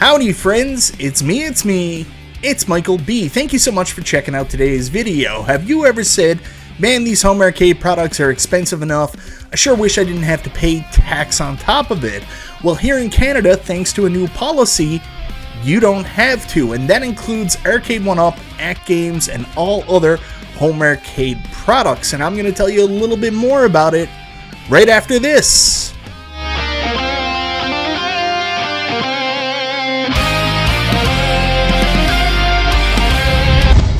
Howdy friends, it's me, it's Michael B. Thank you so much for checking out today's video. Have you ever said, man, these home arcade products are expensive enough, I sure wish I didn't have to pay tax on top of it? Well, here in Canada, thanks to a new policy, you don't have to, and that includes Arcade1Up, AtGames, and all other home arcade products, and I'm going to tell you a little bit more about it right after this.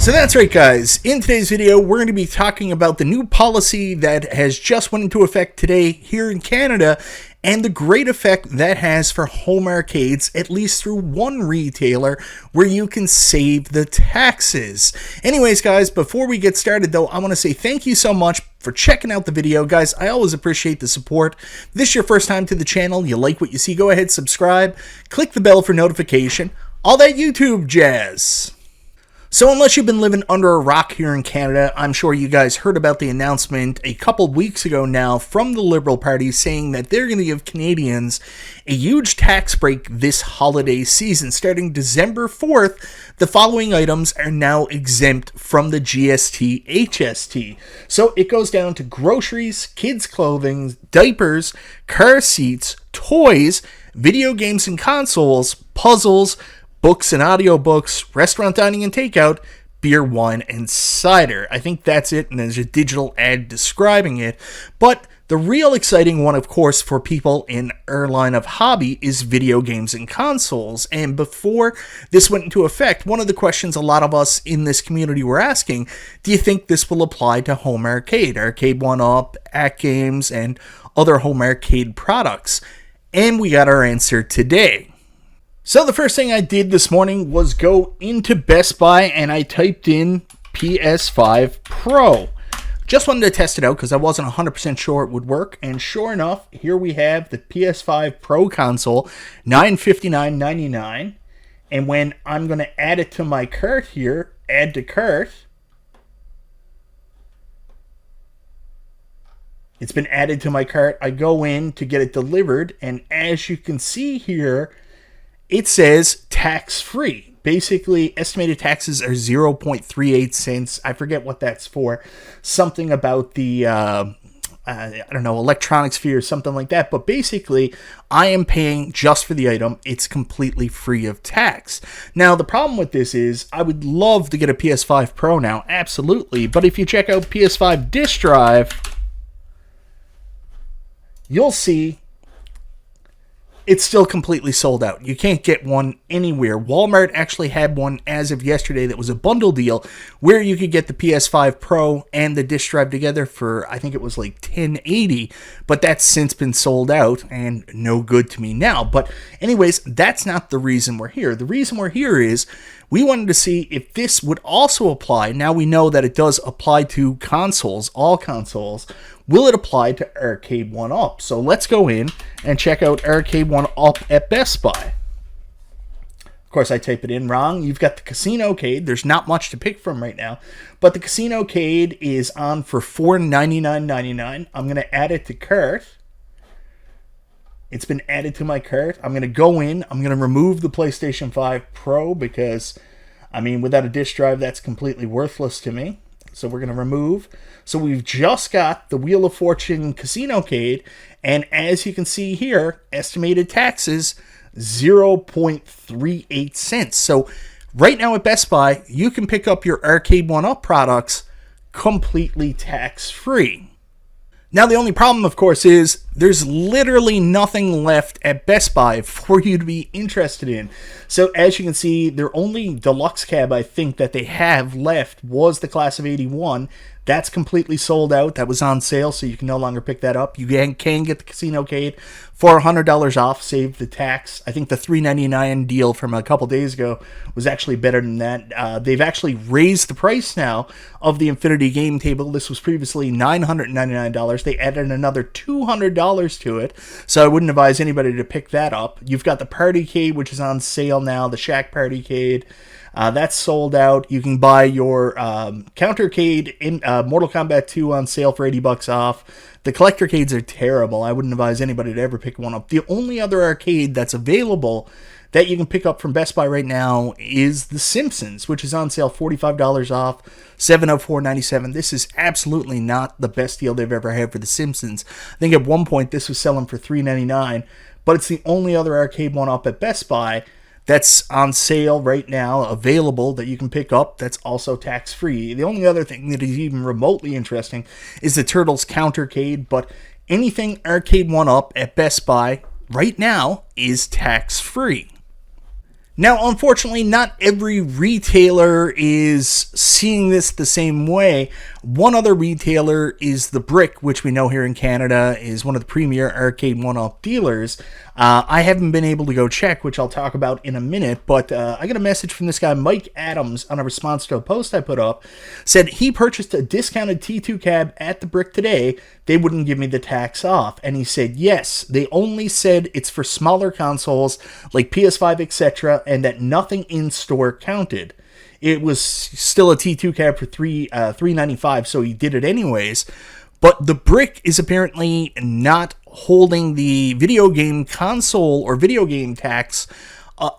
So that's right guys, in today's video we're going to be talking about the new policy that has just went into effect today here in Canada and the great effect that has for home arcades, at least through one retailer where you can save the taxes. Anyways guys, before we get started though, I want to say thank you so much for checking out the video. Guys, I always appreciate the support. If this is your first time to the channel, you like what you see, go ahead, subscribe, click the bell for notification, all that YouTube jazz. So unless you've been living under a rock here in Canada, I'm sure you guys heard about the announcement a couple weeks ago now from the Liberal Party saying that they're going to give Canadians a huge tax break this holiday season. Starting December 4th, the following items are now exempt from the GST HST. So it goes down to groceries, kids' clothing, diapers, car seats, toys, video games and consoles, puzzles, books and audiobooks, restaurant dining and takeout, beer, wine, and cider. I think that's it, and there's a digital ad describing it. But the real exciting one, of course, for people in our line of hobby is video games and consoles. And before this went into effect, one of the questions a lot of us in this community were asking, do you think this will apply to home arcade, Arcade1Up, AtGames, and other home arcade products? And we got our answer today. So the first thing I did this morning was go into Best Buy and I typed in PS5 Pro. Just wanted to test it out because I wasn't 100% sure it would work. And sure enough, here we have the PS5 Pro console, $959.99. And when I'm going to add it to my cart here, add to cart, it's been added to my cart. I go in to get it delivered, and as you can see here, it says tax-free. Basically, estimated taxes are 0.38 cents. I forget what that's for. Something about the, I don't know, electronics fee or something like that. But basically, I am paying just for the item. It's completely free of tax. Now, the problem with this is I would love to get a PS5 Pro now. Absolutely. But if you check out PS5 disk drive, you'll see it's still completely sold out. You can't get one anywhere. Walmart actually had one as of yesterday that was a bundle deal where you could get the PS5 Pro and the disk drive together for, I think it was like $10.80, but that's since been sold out and no good to me now. But anyways, that's not the reason we're here. The reason we're here is we wanted to see if this would also apply. Now we know that it does apply to consoles, all consoles. Will it apply to Arcade1Up? So let's go in and check out Arcade1Up at Best Buy. Of course, I type it in wrong. You've got the Casino-cade. There's not much to pick from right now. But the Casino-cade is on for $499.99. I'm going to add it to cart. It's been added to my cart. I'm going to go in. I'm going to remove the PlayStation 5 Pro because, I mean, without a disk drive, that's completely worthless to me. So we're going to remove. So we've just got the Wheel of Fortune Casino-cade. And as you can see here, estimated taxes, 0.38 cents. So right now at Best Buy, you can pick up your Arcade1Up products completely tax-free. Now, the only problem, of course, is there's literally nothing left at Best Buy for you to be interested in. So, as you can see, their only deluxe cab, I think, that they have left was the Class of 81. That's completely sold out. That was on sale, so you can no longer pick that up. You can get the Casino-cade for $100 off, save the tax. I think the $399 deal from a couple days ago was actually better than that. They've actually raised the price now of the Infinity Game Table. This was previously $999. They added another $200 to it, so I wouldn't advise anybody to pick that up. You've got the Partycade, which is on sale now, the Shack Partycade. That's sold out. You can buy your Countercade in Mortal Kombat 2 on sale for $80 off. The Collectorcades are terrible. I wouldn't advise anybody to ever pick one up. The only other arcade that's available that you can pick up from Best Buy right now is The Simpsons, which is on sale, $45 off, $704.97. This is absolutely not the best deal they've ever had for The Simpsons. I think at one point this was selling for $3.99, but it's the only other Arcade1Up at Best Buy that's on sale right now, available, that you can pick up, that's also tax-free. The only other thing that is even remotely interesting is the Turtles Countercade, but anything Arcade1Up at Best Buy right now is tax-free. Now, unfortunately, not every retailer is seeing this the same way. One other retailer is The Brick, which we know here in Canada is one of the premier Arcade1Up dealers. I haven't been able to go check, which I'll talk about in a minute, but I got a message from this guy, Mike Adams, on a response to a post I put up, said he purchased a discounted T2 cab at The Brick today. They wouldn't give me the tax off. And he said, yes, they only said it's for smaller consoles like PS5, etc., and that nothing in store counted. It was still a T2 cab for $395, so he did it anyways. But The Brick is apparently not holding the video game console or video game tax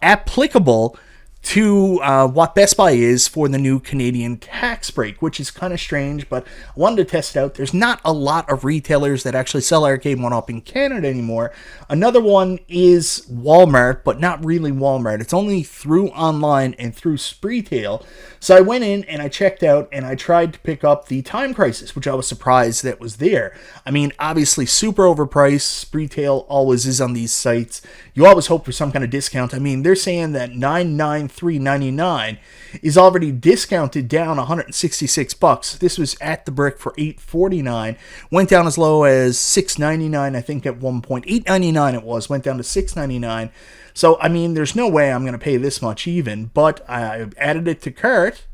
applicable to what Best Buy is for the new Canadian tax break, which is kind of strange, but I wanted to test it out. There's not a lot of retailers that actually sell Arcade1Up in Canada anymore. Another one is Walmart, but not really Walmart. It's only through online and through Spreetail. So I went in and I checked out and I tried to pick up the Time Crisis, which I was surprised that was there. I mean, obviously super overpriced. Spreetail always is on these sites. You always hope for some kind of discount. I mean, they're saying that $993.99 is already discounted down $166. This was at The Brick for $849. Went down as low as $699, I think, at one point. $899 it was. Went down to $699. So, I mean, there's no way I'm going to pay this much even. But I added it to cart.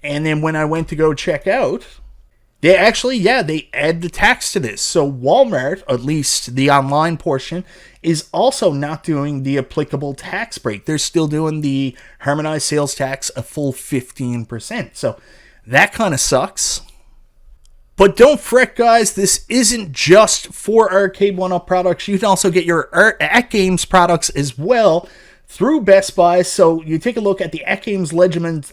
And then when I went to go check out, they actually, they add the tax to this. So Walmart, at least the online portion, is also not doing the applicable tax break. They're still doing the harmonized sales tax, a full 15%. So that kind of sucks. But don't fret, guys. This isn't just for Arcade1Up products. You can also get your AtGames products as well through Best Buy. So you take a look at the AtGames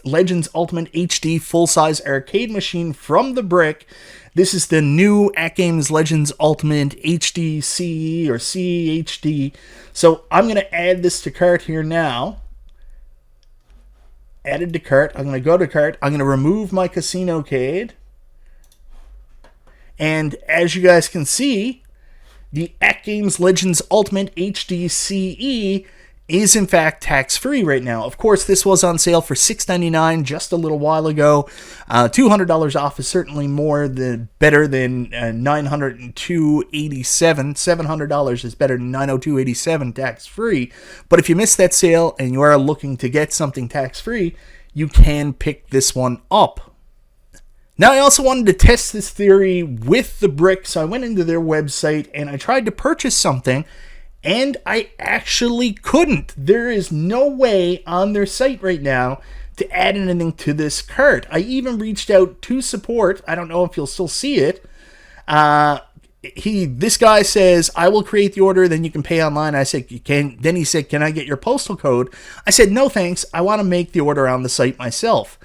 Legends Ultimate HD full-size arcade machine from The Brick. This is the new AtGames Legends Ultimate HD CE or CHD. So I'm going to add this to cart here now. Added to cart. I'm going to go to cart. I'm going to remove my Casino-cade. And as you guys can see, the AtGames Legends Ultimate HD CE is in fact tax-free right now. Of course, this was on sale for $699 just a little while ago. $200 off is certainly better than $902.87. $700 is better than $902.87 tax-free. But if you missed that sale and you are looking to get something tax-free, you can pick this one up. Now, I also wanted to test this theory with The Brick, so I went into their website and I tried to purchase something, and I actually couldn't. There is no way on their site right now to add anything to this cart. I even reached out to support. I don't know if you'll still see it. This guy says, I will create the order, then you can pay online. I said, you can. Then he said, can I get your postal code? I said, no thanks. I want to make the order on the site myself.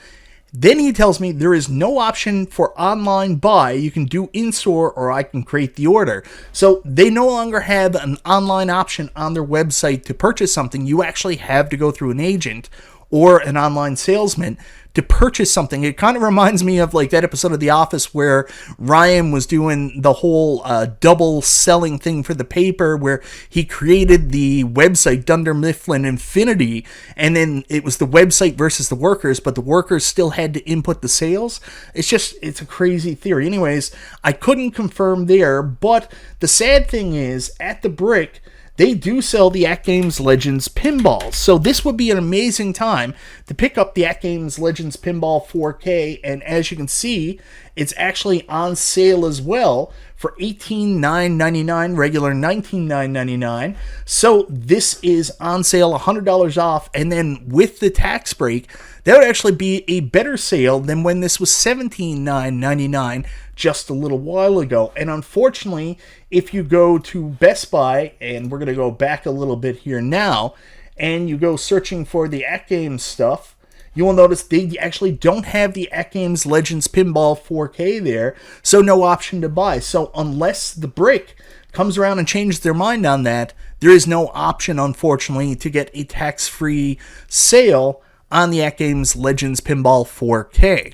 Then he tells me there is no option for online buy. You can do in-store or I can create the order. So they no longer have an online option on their website to purchase something. You actually have to go through an agent or an online salesman to purchase something. It kind of reminds me of like that episode of The Office where Ryan was doing the whole double selling thing for the paper, where he created the website Dunder Mifflin Infinity, and then it was the website versus the workers, but the workers still had to input the sales. It's a crazy theory. Anyways, I couldn't confirm there, but the sad thing is, at The Brick, they do sell the AtGames Legends pinballs. So this would be an amazing time to pick up the AtGames Legends Pinball 4K. And as you can see, it's actually on sale as well for $18,999, regular $19,999. So this is on sale, $100 off. And then with the tax break, that would actually be a better sale than when this was $17,999 just a little while ago. And unfortunately, if you go to Best Buy, and we're going to go back a little bit here now, and you go searching for the AtGames stuff, you will notice they actually don't have the AtGames Legends Pinball 4K there, so no option to buy. So unless the brick comes around and changes their mind on that, there is no option, unfortunately, to get a tax-free sale on the AtGames Legends Pinball 4K.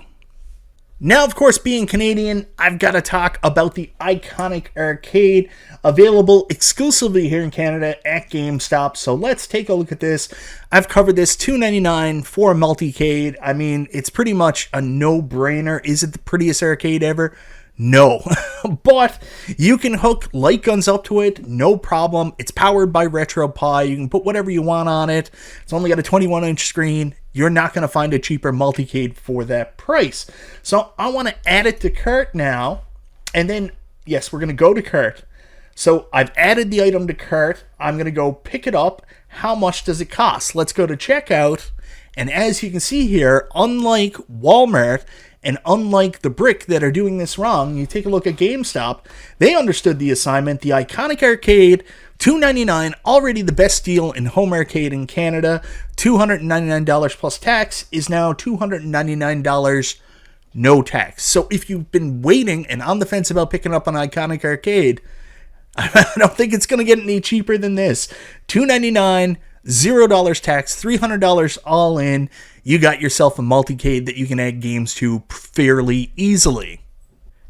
Now, of course, being Canadian, I've got to talk about the iconic arcade, available exclusively here in Canada at GameStop. So let's take a look at this. I've covered this, $2.99 for a multicade. I mean, it's pretty much a no-brainer. Is it the prettiest arcade ever? No, but you can hook light guns up to it, no problem. It's powered by RetroPie. You can put whatever you want on it. It's only got a 21-inch screen. You're not going to find a cheaper multicade for that price. So I want to add it to cart now, and then, yes, we're going to go to cart. So I've added the item to cart. I'm going to go pick it up. How much does it cost? Let's go to checkout, and as you can see here, unlike Walmart, and unlike the brick that are doing this wrong, you take a look at GameStop, they understood the assignment. The iconic arcade, $2.99, already the best deal in home arcade in Canada. $299 plus tax is now $299 no tax. So if you've been waiting and on the fence about picking up an iconic arcade, I don't think it's going to get any cheaper than this. $2.99, $0 tax, $300 all in. You got yourself a multicade that you can add games to fairly easily.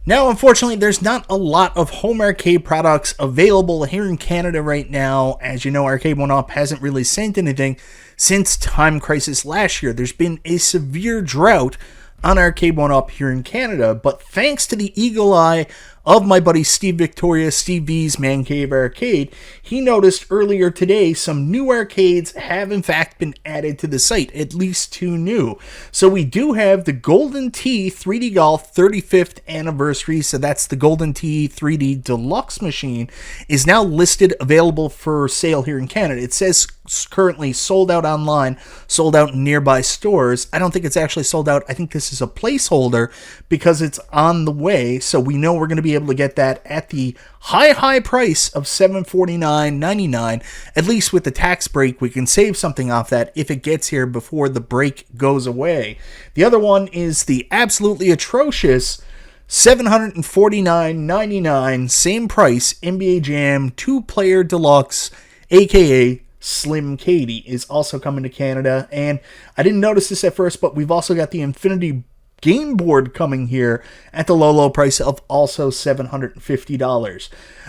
Now, unfortunately, there's not a lot of home arcade products available here in Canada right now. As you know, Arcade1Up hasn't really sent anything since Time Crisis last year. There's been a severe drought on Arcade1Up here in Canada, but thanks to the eagle eye of my buddy Steve Victoria, Steve V's Man Cave Arcade, he noticed earlier today some new arcades have in fact been added to the site, at least 2 new. So we do have the Golden Tee 3D Golf 35th anniversary, so that's the Golden Tee 3D Deluxe machine, is now listed available for sale here in Canada. It says currently sold out online, sold out in nearby stores. I don't think it's actually sold out. I think this is a placeholder because it's on the way, so we know we're going to be able to get that at the high price of $749.99. At least with the tax break, we can save something off that if it gets here before the break goes away. The other one is the absolutely atrocious $749.99, same price, NBA Jam 2-player deluxe, aka Slim Katie, is also coming to Canada. And I didn't notice this at first, but we've also got the Infinity game board coming here at the low price of also $750.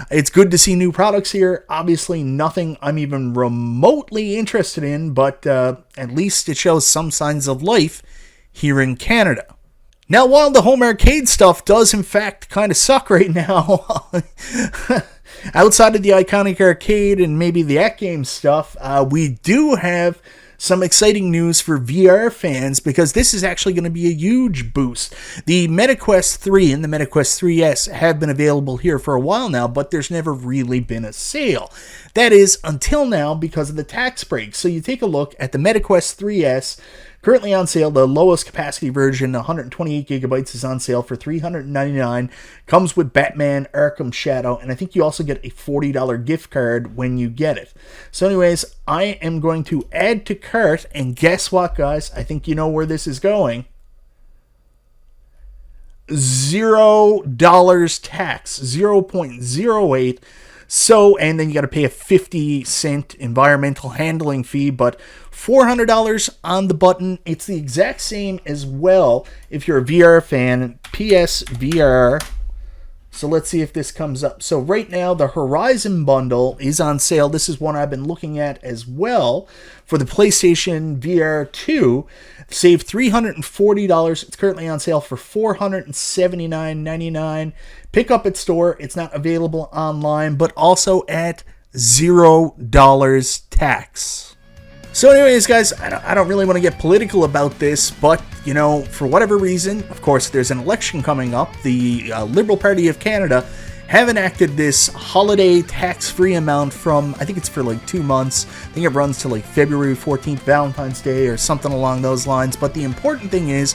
It's good to see new products here. Obviously nothing I'm even remotely interested in, but at least it shows some signs of life here in Canada. Now, while the home arcade stuff does in fact kind of suck right now, outside of the iconic arcade and maybe the AtGames stuff, we do have some exciting news for VR fans, because this is actually going to be a huge boost. The MetaQuest 3 and the MetaQuest 3S have been available here for a while now, but there's never really been a sale. That is, until now, because of the tax break. So you take a look at the MetaQuest 3S, currently on sale. The lowest capacity version, 128 gigabytes, is on sale for $399. Comes with Batman Arkham Shadow, and I think you also get a $40 gift card when you get it. So anyways, I am going to add to cart, and guess what, guys? I think you know where this is going. $0 tax, 0.08. So, and then you got to pay a 50-cent environmental handling fee, but $400 on the button. It's the exact same as well if you're a VR fan. PSVR. So let's see if this comes up. So right now, the Horizon bundle is on sale. This is one I've been looking at as well for the PlayStation VR 2. Save $340. It's currently on sale for $479.99. Pick up at store. It's not available online, but also at $0 tax. So anyways, guys, I don't really want to get political about this, but, you know, for whatever reason, of course, there's an election coming up. The Liberal Party of Canada have enacted this holiday tax-free amount from, I think it's for like 2 months. I think it runs to like February 14th, Valentine's Day, or something along those lines. But the important thing is,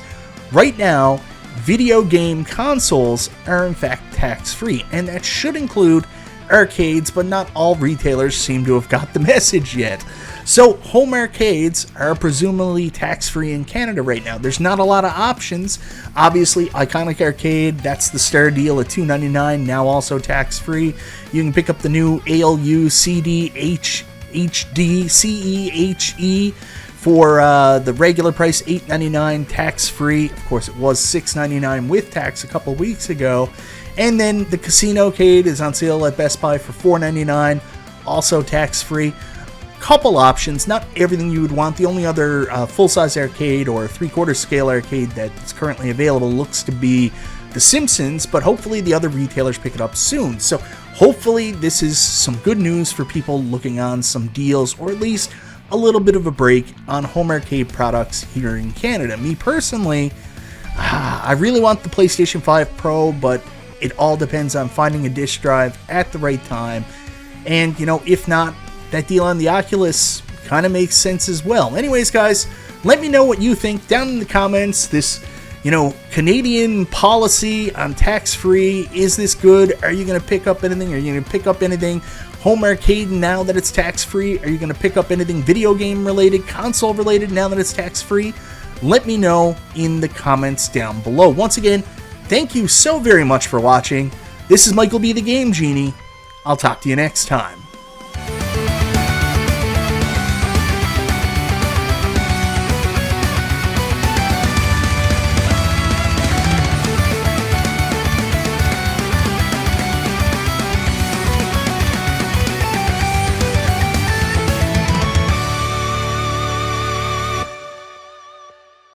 right now, video game consoles are in fact tax-free, and that should include arcades, but not all retailers seem to have got the message yet. So home arcades are presumably tax-free in Canada right now. There's not a lot of options. Obviously, Iconic Arcade, that's the star deal at $2.99, now also tax-free. You can pick up the new ALU CD HD CEHE for the regular price, $8.99, tax-free. Of course, it was $6.99 with tax a couple weeks ago. And then the Casino Arcade is on sale at Best Buy for $4.99, also tax-free. Couple options, not everything you would want. The only other full-size arcade or three-quarter scale arcade that's currently available looks to be The Simpsons, but hopefully the other retailers pick it up soon. So hopefully this is some good news for people looking on some deals, or at least a little bit of a break on home arcade products here in Canada. Me personally, I really want the PlayStation 5 Pro, but it all depends on finding a disk drive at the right time. And, you know, if not, that deal on the Oculus kind of makes sense as well. Anyways, guys, let me know what you think down in the comments. This, you know, Canadian policy on tax-free, is this good? Are you going to pick up anything? Are you going to pick up anything home arcade now that it's tax-free? Are you going to pick up anything video game related, console related now that it's tax-free? Let me know in the comments down below. Once again, thank you so very much for watching. This is Michael B. the Game Genie. I'll talk to you next time.